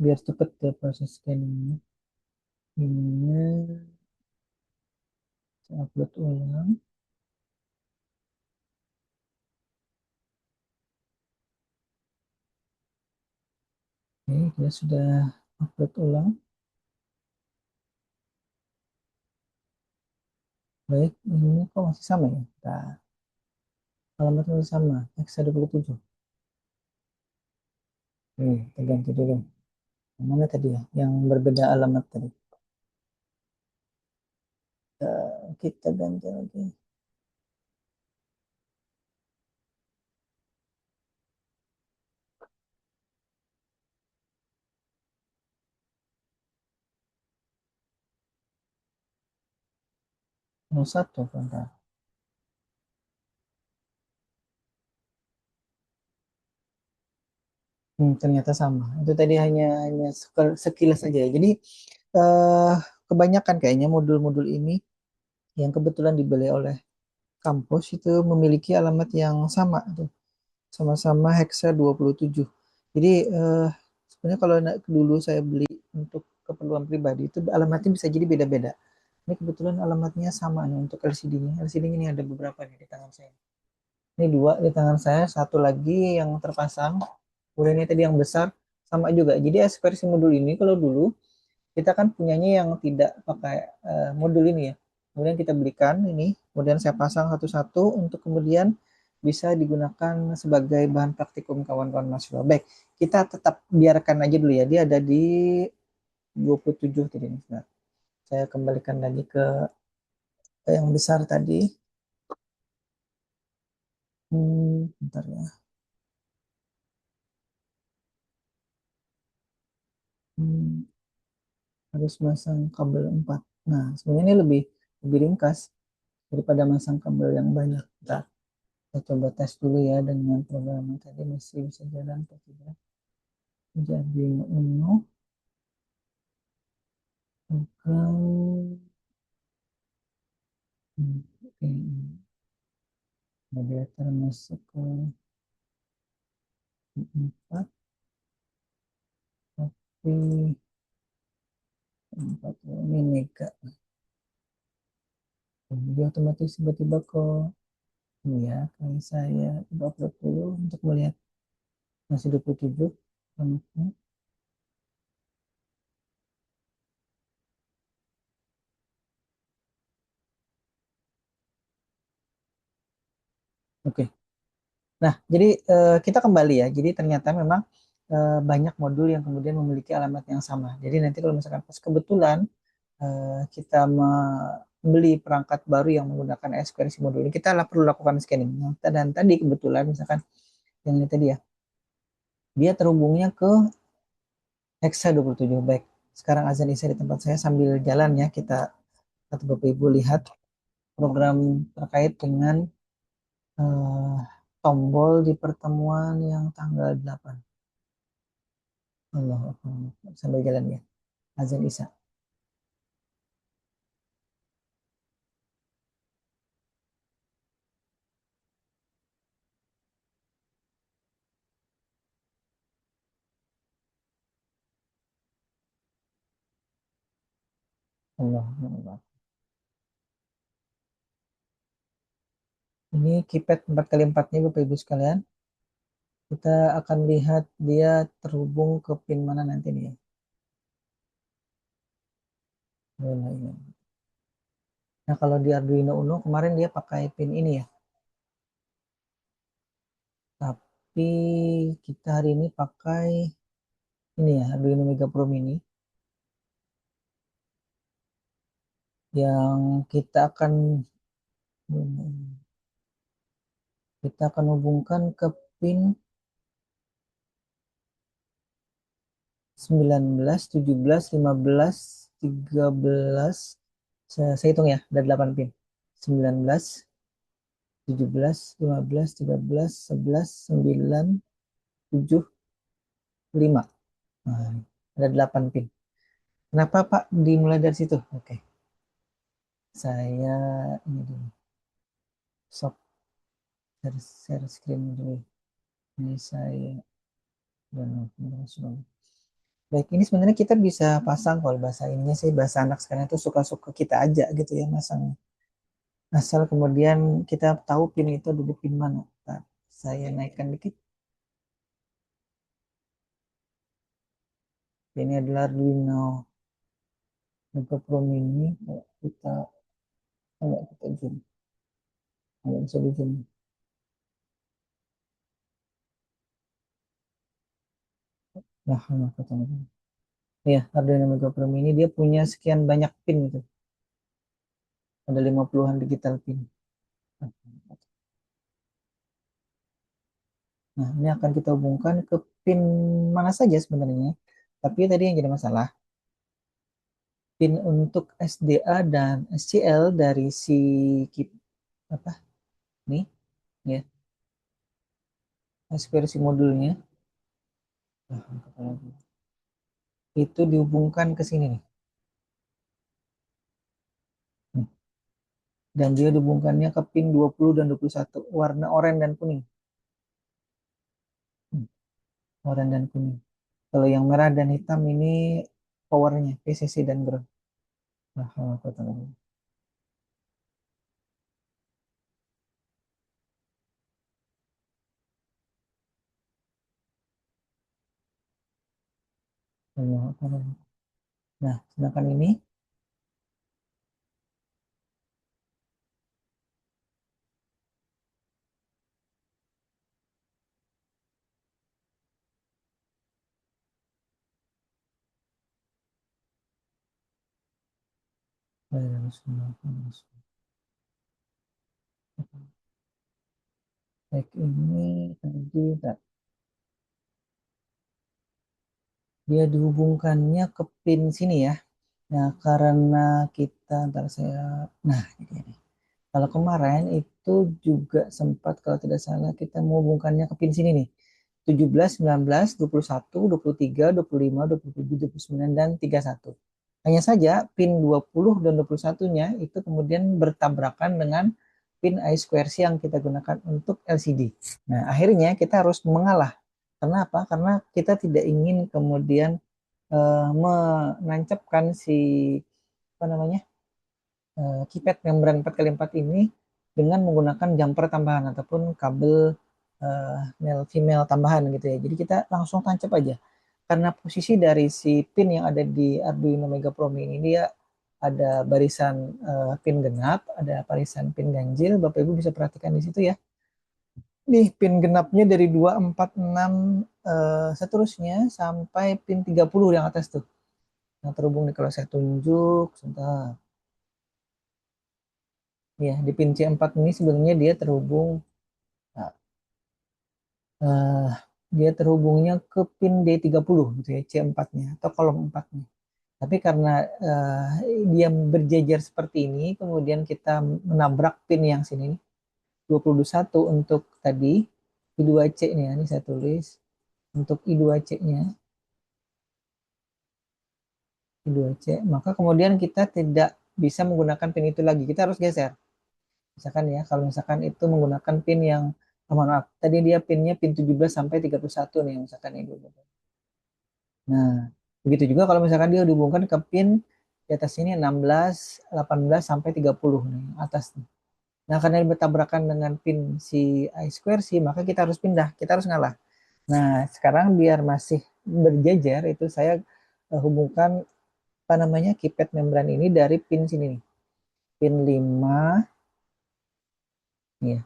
biar cepet ke proses scanningnya. Ininya saya upload ulang. Oke, dia sudah upload ulang. Baik, ini kok masih sama ya? Nah, alamatnya masih sama, X27. Oke, kita ganti dulu. Yang mana tadi ya? Yang berbeda alamat tadi. Kita ganti lagi. Nomor satu, kan? Ternyata sama. Itu tadi hanya sekilas aja ya. Jadi eh, kebanyakan kayaknya modul-modul ini yang kebetulan dibeli oleh kampus itu memiliki alamat yang sama tuh. Sama-sama hexa 27. Jadi sebenarnya kalau dulu saya beli untuk keperluan pribadi itu alamatnya bisa jadi beda-beda. Ini kebetulan alamatnya sama nih untuk LCD-nya. LCD-nya ini ada beberapa nih di tangan saya. Ini dua di tangan saya, satu lagi yang terpasang. Kemudian ini tadi yang besar sama juga. Jadi ekspresi modul ini kalau dulu kita kan punyanya yang tidak pakai modul ini ya. Kemudian kita belikan ini, kemudian saya pasang satu-satu untuk kemudian bisa digunakan sebagai bahan praktikum kawan-kawan mahasiswa. Baik, kita tetap biarkan aja dulu ya. Dia ada di 27 tadi. Nah, saya kembalikan lagi ke yang besar tadi. Bentar ya. Hmm, harus masang kabel 4. Nah, sebenarnya ini lebih ringkas daripada masang kabel yang banyak. Bentar. Kita coba tes dulu ya dengan program yang tadi masih bisa jalan atau tidak. Jadi Uno program oke, dia termasuk ke 4 tapi 4 ini mega. Jadi otomatis tiba-tiba ke ini ya, kalau saya coba upload dulu untuk melihat masih 27 alamatnya. Oke. Nah, jadi kita kembali ya. Jadi ternyata memang banyak modul yang kemudian memiliki alamat yang sama. Jadi nanti kalau misalkan pas kebetulan kita membeli perangkat baru yang menggunakan eksekusi modul ini, kita perlu lakukan scanning. Nah, dan tadi kebetulan misalkan yang ini tadi ya, dia terhubungnya ke Hexa 27. Baik, sekarang azan isya di tempat saya sambil jalan ya, kita atau Bapak Ibu lihat program terkait dengan eh, tombol di pertemuan yang tanggal 8. Allah sambil jalan ya, azan isya. Allah, Allah. Ini keypad 4x4-nya Bapak Ibu sekalian. Kita akan lihat dia terhubung ke pin mana nanti nih. Nah, kalau di Arduino Uno kemarin dia pakai pin ini ya. Tapi kita hari ini pakai ini ya, Arduino Mega Pro Mini. yang kita akan hubungkan ke pin 19, 17, 15, 13. Saya hitung ya, ada 8 pin. 19, 17, 15, 13, 11, 9, 7, 5. Nah, ada 8 pin. Kenapa Pak dimulai dari situ? Oke, saya ini dulu. Stop, share screen dulu. Ini saya. Baik, ini sebenarnya kita bisa pasang kalau bahasa ininya sih, bahasa anak sekarang itu suka-suka kita aja gitu ya masang. Asal kemudian kita tahu pin itu ada di pin mana. Nah, saya naikkan dikit. Ini adalah Arduino Mega Pro Mini. Kita enggak kita zoom. Enggak bisa di zoom. Nah, maka teman-teman. Ya, Arduino Mega Pro Mini dia punya sekian banyak pin gitu. Ada 50-an digital pin. Nah, ini akan kita hubungkan ke pin mana saja sebenarnya. Tapi tadi yang jadi masalah, pin untuk SDA dan SCL dari si apa nih ya, aspirasi modulnya. Nah, itu dihubungkan ke sini nih. Dan dia dihubungkannya ke pin 20 dan 21, warna oranye dan kuning. Oranye dan kuning. Kalau yang merah dan hitam ini powernya PCC dan ground. Nah, aku tahu. Nah, sedangkan ini baik ini tadi dia dihubungkannya ke pin sini ya. Nah, karena kita ntar saya nah ini. Kalau kemarin itu juga sempat kalau tidak salah kita menghubungkannya ke pin sini nih. 17, 19, 21, 23, 25, 27, 29, dan 31. Hanya saja pin 20 dan 21-nya itu kemudian bertabrakan dengan pin I2C yang kita gunakan untuk LCD. Nah, akhirnya kita harus mengalah. Karena apa? Karena kita tidak ingin kemudian menancapkan si apa namanya keypad membran 4x4 ini dengan menggunakan jumper tambahan ataupun kabel male female tambahan gitu ya. Jadi kita langsung tancap aja. Karena posisi dari si pin yang ada di Arduino Mega Pro Mini ini dia ada barisan pin genap, ada barisan pin ganjil. Bapak Ibu bisa perhatikan di situ ya. Nih pin genapnya dari 2, 4, 6 seterusnya sampai pin 30 yang atas tuh. Yang terhubung nih kalau saya tunjuk sebentar. Ya, di pin C4 ini sebenarnya dia terhubung nah, eh, dia terhubungnya ke pin D30 gitu ya, C4-nya atau kolom 4-nya. Tapi karena dia berjejer seperti ini, kemudian kita menabrak pin yang sini nih, 21 untuk tadi, I2C-nya, ini saya tulis, untuk I2C-nya, I2C, maka kemudian kita tidak bisa menggunakan pin itu lagi, kita harus geser. Misalkan ya, kalau misalkan itu menggunakan pin yang, mohon maaf, tadi dia pinnya pin 17 sampai 31 nih, misalkan ini dulu. Nah, begitu juga kalau misalkan dia dihubungkan ke pin di atas ini 16, 18 sampai 30 nih, atas nih. Nah, karena ini bertabrakan dengan pin si I2C, maka kita harus pindah, kita harus ngalah. Nah, sekarang biar masih berjejer, itu saya hubungkan apa namanya keypad membran ini dari pin sini nih. Pin 5, ya,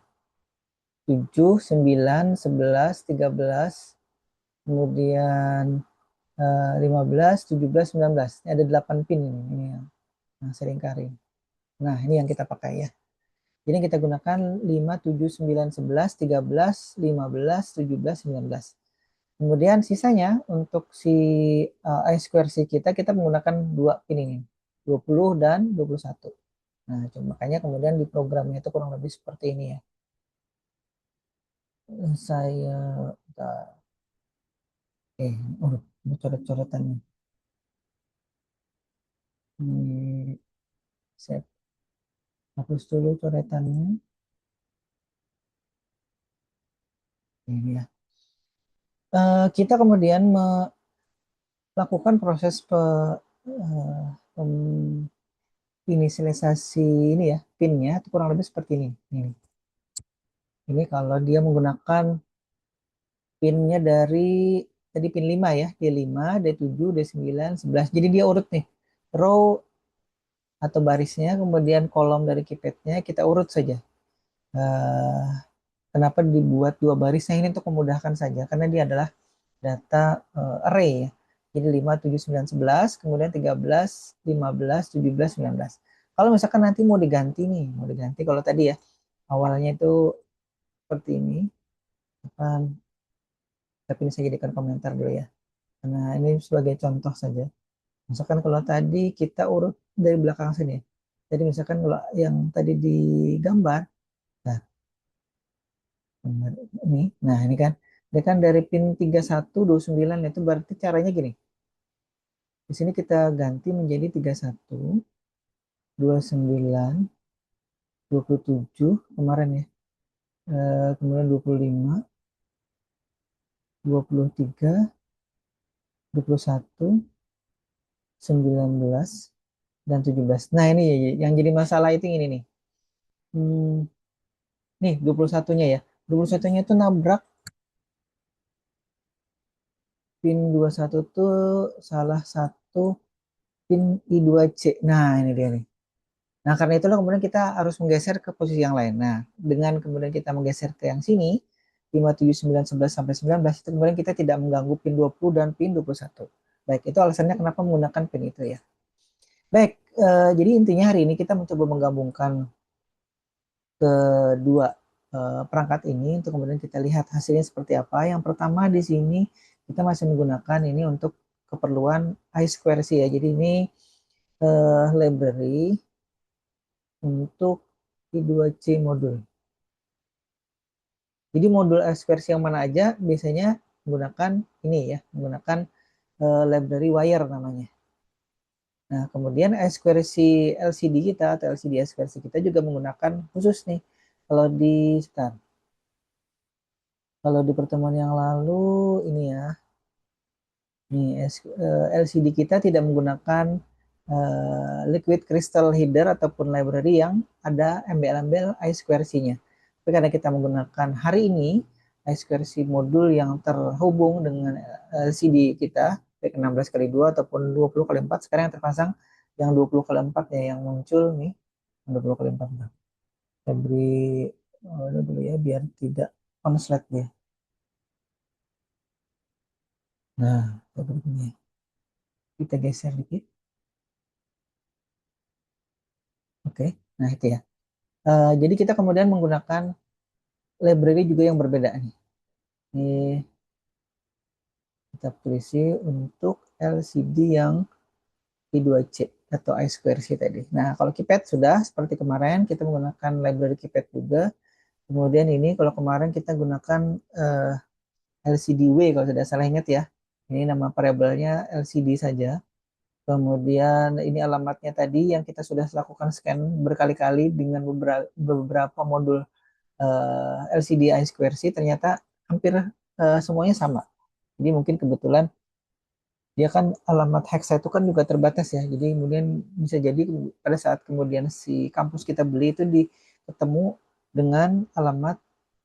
7, 9, 11, 13, kemudian 15, 17, 19. Ini ada 8 pin ini yang saya lingkarin. Nah, ini yang kita pakai ya. Jadi kita gunakan 5, 7, 9, 11, 13, 15, 17, 19. Kemudian sisanya untuk si I2C kita menggunakan dua pin ini, 20 dan 21. Nah, makanya kemudian di programnya itu kurang lebih seperti ini ya. Saya coret-coretannya. Saya hapus dulu coretannya. Ini ya. Kita kemudian melakukan proses inisialisasi ini ya, pinnya itu kurang lebih seperti ini. Ini kalau dia menggunakan pinnya dari tadi pin 5 ya, D5, D7, D9, 11. Jadi dia urut nih. Row atau barisnya, kemudian kolom dari keypadnya kita urut saja. Kenapa dibuat dua baris? Nah, ini untuk memudahkan saja karena dia adalah data array ya. Jadi 5, 7, 9, 11, kemudian 13, 15, 17, 19. Kalau misalkan nanti mau diganti nih, mau diganti kalau tadi ya awalnya itu seperti ini, kan, tapi ini saya jadikan komentar dulu ya. Karena ini sebagai contoh saja. Misalkan kalau tadi kita urut dari belakang sini. Jadi misalkan kalau yang tadi digambar, nah ini kan, dia kan dari pin 31, 29 itu berarti caranya gini. Di sini kita ganti menjadi 31, 29, 27 kemarin ya. Kemudian 25, 23, 21, 19, dan 17. Nah, ini yang jadi masalah itu ini nih. Nih 21-nya ya. 21-nya itu nabrak pin 21 tuh salah satu pin I2C. Nah, ini dia nih. Nah, karena itulah kemudian kita harus menggeser ke posisi yang lain. Nah, dengan kemudian kita menggeser ke yang sini, 5, 7, 9, 11, sampai 19, itu kemudian kita tidak mengganggu pin 20 dan pin 21. Baik, itu alasannya kenapa menggunakan pin itu ya. Baik, jadi intinya hari ini kita mencoba menggabungkan kedua perangkat ini untuk kemudian kita lihat hasilnya seperti apa. Yang pertama di sini kita masih menggunakan ini untuk keperluan I2C ya. Jadi ini library untuk I2C modul. Jadi modul I2C yang mana aja biasanya menggunakan ini ya, menggunakan library wire namanya. Nah, kemudian I2C LCD kita atau LCD I2C kita juga menggunakan khusus nih. Kalau di pertemuan yang lalu ini ya, nih LCD kita tidak menggunakan liquid crystal header ataupun library yang ada embel-embel I2C-nya. Tapi karena kita menggunakan hari ini I2C modul yang terhubung dengan LCD kita baik 16x2 ataupun 20x4, sekarang yang terpasang yang 20x4 ya, yang muncul nih 20x4. Saya beri dulu ya biar tidak konslet dia. Nah, begini. Kita geser dikit. Oke, nah itu ya. Jadi kita kemudian menggunakan library juga yang berbeda nih. Ini kita tulis untuk LCD yang I2C atau I2C tadi. Nah, kalau keypad sudah seperti kemarin kita menggunakan library keypad juga. Kemudian ini kalau kemarin kita gunakan LCDW kalau tidak salah ingat ya. Ini nama variabelnya LCD saja. Kemudian ini alamatnya tadi yang kita sudah lakukan scan berkali-kali dengan beberapa modul LCD I2C, ternyata hampir semuanya sama. Jadi mungkin kebetulan dia kan alamat hexa itu kan juga terbatas ya. Jadi kemudian bisa jadi pada saat kemudian si kampus kita beli itu ketemu dengan alamat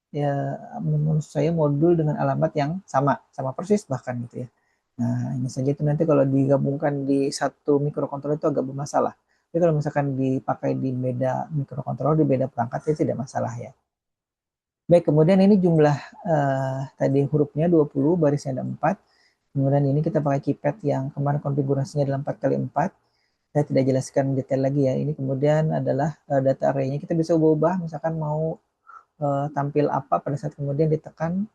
ya, menurut saya modul dengan alamat yang sama persis bahkan gitu ya. Nah, ini saja itu nanti kalau digabungkan di satu mikrokontroler itu agak bermasalah. Tapi kalau misalkan dipakai di beda mikrokontroler, di beda perangkat itu tidak masalah ya. Baik, kemudian ini jumlah tadi hurufnya 20, barisnya ada 4. Kemudian ini kita pakai keypad yang kemarin konfigurasinya adalah 4x4. saya tidak jelaskan detail lagi ya. Ini kemudian adalah data arraynya. Kita bisa ubah-ubah, misalkan mau tampil apa pada saat kemudian ditekan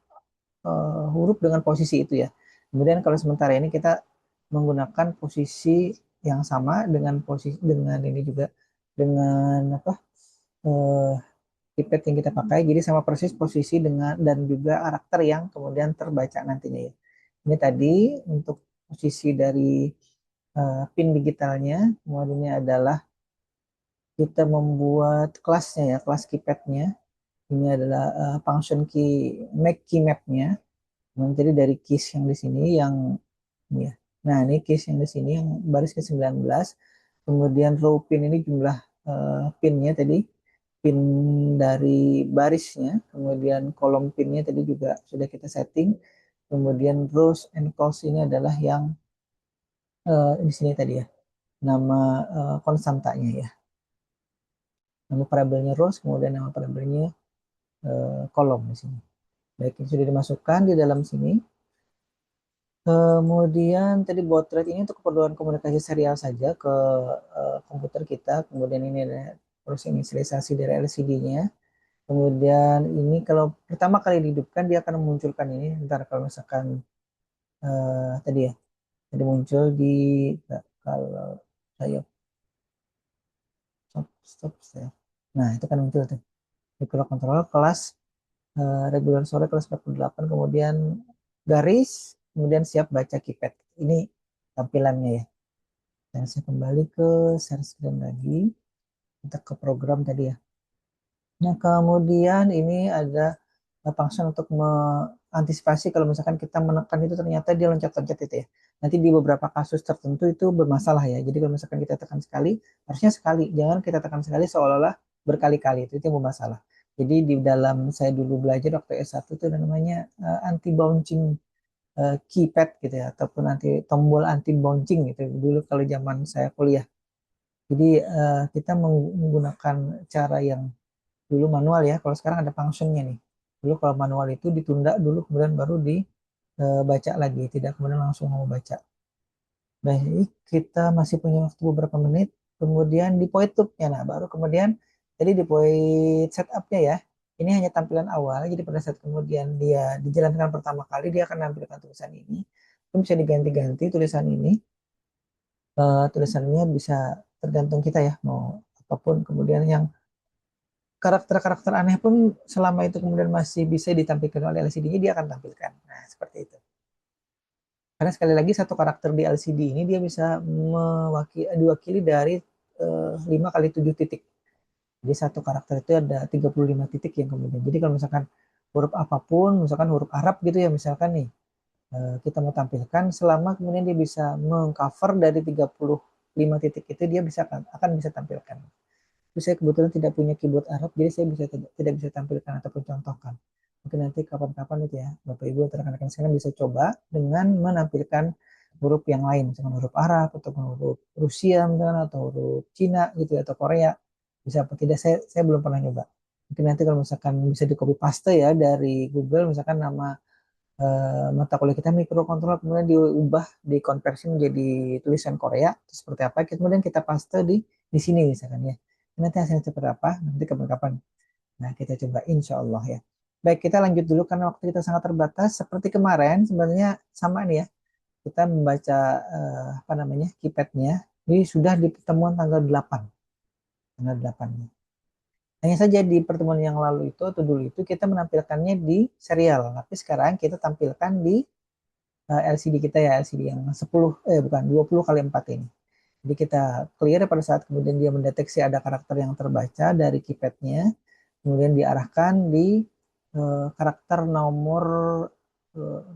huruf dengan posisi itu ya. Kemudian kalau sementara ini kita menggunakan posisi yang sama dengan posisi dengan ini juga dengan apa eh, keypad yang kita pakai. Jadi sama persis posisi dengan dan juga karakter yang kemudian terbaca nantinya ya. Ini tadi untuk posisi dari pin digitalnya. Kemudian ini adalah kita membuat kelasnya ya, kelas keypadnya. Ini adalah function key make key mapnya. Jadi dari keys yang di sini yang ini ya. Nah, ini keys yang di sini yang baris ke-19. Kemudian row pin ini jumlah pinnya tadi, pin dari barisnya, kemudian kolom pinnya tadi juga sudah kita setting. Kemudian rows and calls ini adalah yang di sini tadi ya, nama konstantanya ya. Nama variabelnya rows, kemudian nama variabelnya kolom di sini. Baik, ini sudah dimasukkan di dalam sini. Kemudian tadi baud rate ini untuk keperluan komunikasi serial saja ke komputer kita. Kemudian ini ada proses inisialisasi dari LCD-nya. Kemudian ini kalau pertama kali dihidupkan dia akan memunculkan ini. Ntar kalau misalkan tadi ya, tadi muncul di kalau saya stop. Nah itu kan muncul tuh. Microcontroller kelas regular sore kelas 48, kemudian garis, kemudian siap baca keypad. Ini tampilannya ya. Dan saya kembali ke share screen lagi. Kita ke program tadi ya. Nah, kemudian ini ada function untuk mengantisipasi kalau misalkan kita menekan itu ternyata dia loncat-loncat itu ya. Nanti di beberapa kasus tertentu itu bermasalah ya. Jadi kalau misalkan kita tekan sekali, harusnya sekali. Jangan kita tekan sekali seolah-olah berkali-kali. Itu yang bermasalah. Jadi di dalam saya dulu belajar waktu S1 itu namanya anti bouncing keypad gitu ya, ataupun nanti tombol anti bouncing gitu dulu kalau zaman saya kuliah. Jadi kita menggunakan cara yang dulu manual ya. Kalau sekarang ada functionnya nih. Dulu kalau manual itu ditunda dulu, kemudian baru dibaca lagi, tidak kemudian langsung mau baca. Baik, kita masih punya waktu beberapa menit. Kemudian di point loop-nya, nah baru kemudian jadi di point setup-nya ya. Ini hanya tampilan awal, jadi pada saat kemudian dia dijalankan pertama kali, dia akan menampilkan tulisan ini. Itu bisa diganti-ganti tulisan ini. Tulisannya bisa tergantung kita ya, mau apapun. Kemudian yang karakter-karakter aneh pun selama itu kemudian masih bisa ditampilkan oleh LCD-nya, dia akan tampilkan. Nah, seperti itu. Karena sekali lagi satu karakter di LCD ini dia bisa diwakili dari 5 kali 7 titik. Jadi satu karakter itu ada 35 titik yang kemudian. Jadi kalau misalkan huruf apapun, misalkan huruf Arab gitu ya, misalkan nih, kita mau tampilkan, selama kemudian dia bisa mengcover dari 35 titik itu, dia bisa akan bisa tampilkan. Tapi saya kebetulan tidak punya keyboard Arab, jadi saya tidak bisa tampilkan ataupun contohkan. Mungkin nanti kapan-kapan itu ya, Bapak Ibu atau rekan-rekan sekalian bisa coba dengan menampilkan huruf yang lain, misalkan huruf Arab atau huruf Rusia misalkan, atau huruf Cina gitu atau Korea. Bisa apa tidak, saya belum pernah nyoba. Mungkin nanti kalau misalkan bisa di copy paste ya dari Google, misalkan nama mata kuliah kita mikrokontroler, kemudian diubah, dikonversi menjadi tulisan Korea, seperti apa, kemudian kita paste di sini misalkan ya. Nanti hasilnya seperti apa, nanti kapan-kapan. Nah, kita coba insya Allah ya. Baik, kita lanjut dulu karena waktu kita sangat terbatas. Seperti kemarin, sebenarnya sama nih ya. Kita membaca apa namanya keypadnya. Ini sudah di pertemuan tanggal 8. Tanggal 8. Hanya saja di pertemuan yang lalu itu atau dulu itu kita menampilkannya di serial. Tapi sekarang kita tampilkan di LCD kita ya, LCD yang 10, bukan 20 kali 4 ini. Jadi kita clear pada saat kemudian dia mendeteksi ada karakter yang terbaca dari keypadnya, kemudian diarahkan di karakter nomor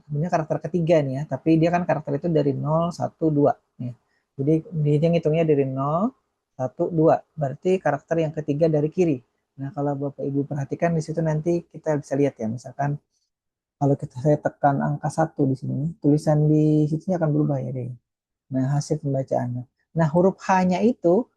sebenarnya karakter ketiga nih ya, tapi dia kan karakter itu dari 0, 1, 2. Ya. Jadi dia ngitungnya dari 0, 1, 2. Berarti karakter yang ketiga dari kiri. Nah kalau Bapak Ibu perhatikan di situ nanti kita bisa lihat ya, misalkan kalau saya tekan angka 1 di sini, tulisan di situ akan berubah ya deh. Nah, hasil pembacaannya. Nah, huruf H-nya itu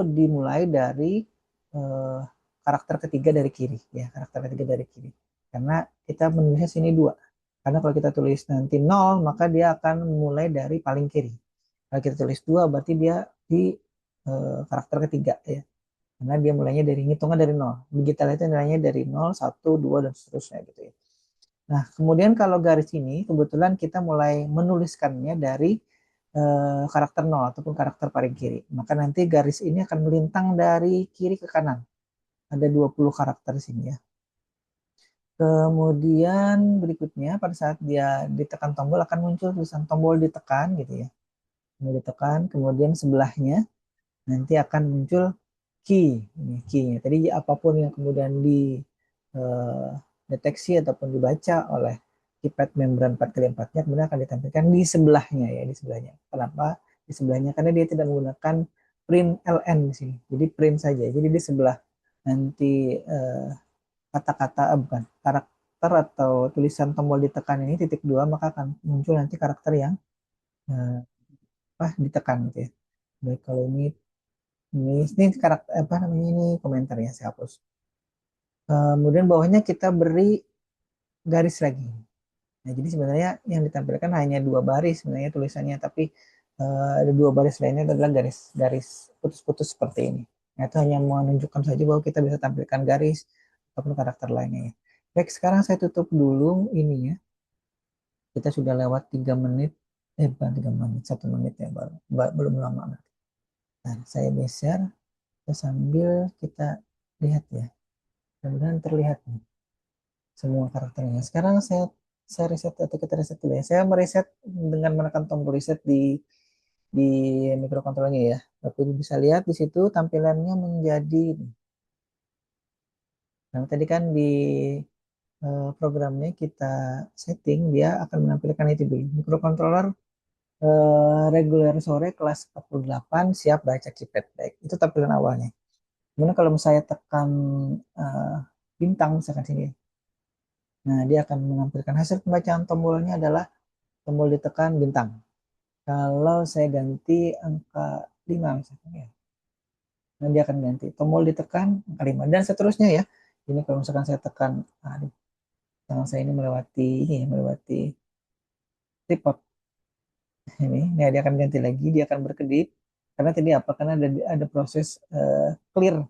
dimulai dari eh, karakter ketiga dari kiri, ya, karakter ketiga dari kiri. Karena kita menulisnya sini 2. Karena kalau kita tulis nanti 0, maka dia akan mulai dari paling kiri. Kalau kita tulis 2, berarti dia di karakter ketiga ya. Karena dia mulainya dari hitungan dari nol. Digital itu nilainya dari 0, 1, 2, dan seterusnya gitu ya. Nah, kemudian kalau garis ini kebetulan kita mulai menuliskannya dari karakter nol ataupun karakter paling kiri. Maka nanti garis ini akan melintang dari kiri ke kanan. Ada 20 karakter di sini ya. Kemudian berikutnya pada saat dia ditekan tombol akan muncul tulisan tombol ditekan gitu ya. Tombol ditekan, kemudian sebelahnya nanti akan muncul key, ini key-nya. Tadi apapun yang kemudian dideteksi ataupun dibaca oleh keypad membran 4x4-nya kemudian akan ditampilkan di sebelahnya ya, di sebelahnya. Kenapa di sebelahnya? Karena dia tidak menggunakan print LN di sini. Jadi print saja. Jadi di sebelah nanti kata-kata bukan karakter atau tulisan tombol ditekan ini titik dua maka akan muncul nanti karakter yang eh, ditekan gitu ya. Baik kalau ini karakter apa namanya ini komentar ya saya hapus. Kemudian bawahnya kita beri garis lagi. Nah, jadi sebenarnya yang ditampilkan hanya dua baris sebenarnya tulisannya, tapi ada dua baris lainnya adalah garis-garis putus-putus seperti ini. Nah, itu hanya menunjukkan saja bahwa kita bisa tampilkan garis ataupun karakter lainnya ya. Baik, sekarang saya tutup dulu ini ya. Kita sudah lewat 3 menit, bukan 3 menit, 1 menit ya baru, belum lama. Nah, saya geser sambil kita lihat ya. Mudah-mudahan terlihat nih semua karakternya. Sekarang saya reset atau kita reset dulu ya. Saya mereset dengan menekan tombol reset di mikrokontrolernya ya. Bapak Ibu bisa lihat di situ tampilannya menjadi ini. Nah, tadi kan di programnya kita setting dia akan menampilkan itu dulu. Mikrokontroler reguler sore kelas 48 siap baca keypad baik. Itu tampilan awalnya. Kemudian kalau saya tekan uh, bintang misalkan sini. Nah, dia akan menampilkan hasil pembacaan tombolnya adalah tombol ditekan bintang. Kalau saya ganti angka 5 misalkan ya. Nah, dia akan ganti tombol ditekan angka 5 dan seterusnya ya. Ini kalau misalkan saya tekan, aduh, tangan saya ini melewati tripod ini. Nah, dia akan ganti lagi, dia akan berkedip. Karena tadi apa? Karena ada proses clear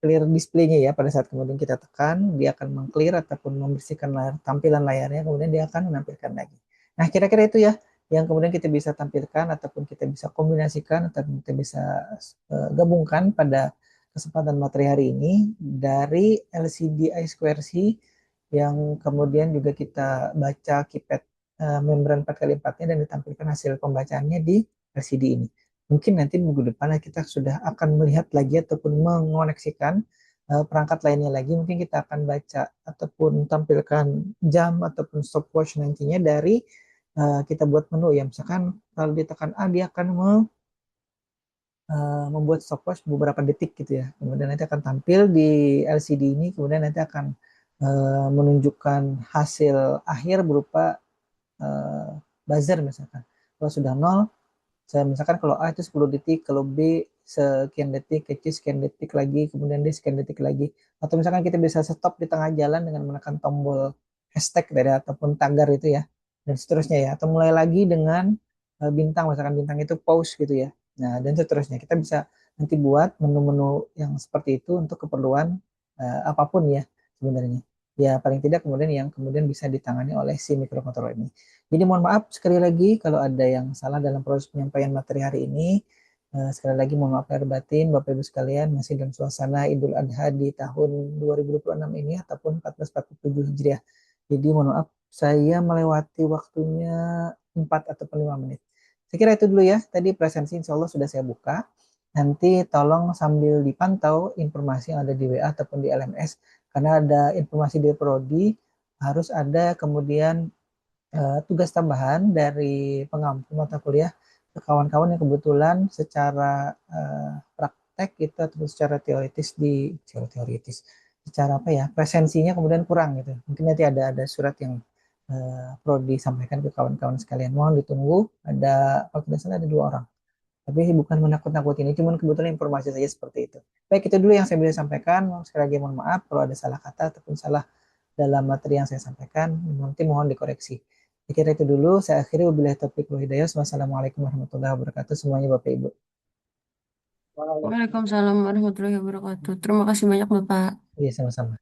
clear displaynya ya pada saat kemudian kita tekan dia akan mengclear ataupun membersihkan tampilan layarnya kemudian dia akan menampilkan lagi. Nah kira-kira itu ya yang kemudian kita bisa tampilkan ataupun kita bisa kombinasikan atau kita bisa gabungkan pada kesempatan materi hari ini dari LCD I2C yang kemudian juga kita baca keypad membran 4x4-nya dan ditampilkan hasil pembacaannya di LCD ini. Mungkin nanti minggu depan kita sudah akan melihat lagi ataupun mengoneksikan perangkat lainnya lagi. Mungkin kita akan baca ataupun tampilkan jam ataupun stopwatch nantinya dari kita buat menu ya. Misalkan kalau ditekan A dia akan membuat stopwatch beberapa detik gitu ya. Kemudian nanti akan tampil di LCD ini, kemudian nanti akan menunjukkan hasil akhir berupa buzzer misalkan. Kalau sudah 0, saya misalkan kalau A itu 10 detik, kalau B sekian detik, ke C sekian detik lagi, kemudian D sekian detik lagi. Atau misalkan kita bisa stop di tengah jalan dengan menekan tombol hashtag dari ataupun tagar itu ya, dan seterusnya ya. Atau mulai lagi dengan bintang, misalkan bintang itu pause gitu ya. Nah, dan seterusnya. Kita bisa nanti buat menu-menu yang seperti itu untuk keperluan apapun ya sebenarnya. Ya paling tidak kemudian yang kemudian bisa ditangani oleh si mikrokontroller ini. Jadi mohon maaf sekali lagi kalau ada yang salah dalam proses penyampaian materi hari ini. Sekali lagi mohon maaf lahir batin Bapak Ibu sekalian masih dalam suasana Idul Adha di tahun 2026 ini ataupun 1447 Hijriah. Jadi mohon maaf saya melewati waktunya 4 ataupun 5 menit. Saya kira itu dulu ya. Tadi presensi insya Allah sudah saya buka. Nanti tolong sambil dipantau informasi yang ada di WA ataupun di LMS. Karena ada informasi di Prodi, harus ada kemudian tugas tambahan dari pengampu mata kuliah ke kawan-kawan yang kebetulan secara praktek itu atau secara teoritis secara apa ya presensinya kemudian kurang gitu mungkin nanti ada surat yang perlu disampaikan ke kawan-kawan sekalian mohon ditunggu ada kalau tidak salah ada 2 orang tapi bukan menakut-nakuti ini cuma kebetulan informasi saja seperti itu baik itu dulu yang saya bisa sampaikan sekali lagi mohon maaf kalau ada salah kata ataupun salah dalam materi yang saya sampaikan nanti mohon dikoreksi. Saya kira itu dulu. Saya akhiri wabillahi taufiq wal hidayah. Wassalamualaikum warahmatullahi wabarakatuh semuanya Bapak Ibu. Waalaikumsalam warahmatullahi wabarakatuh. Terima kasih banyak, Bapak. Iya, sama-sama.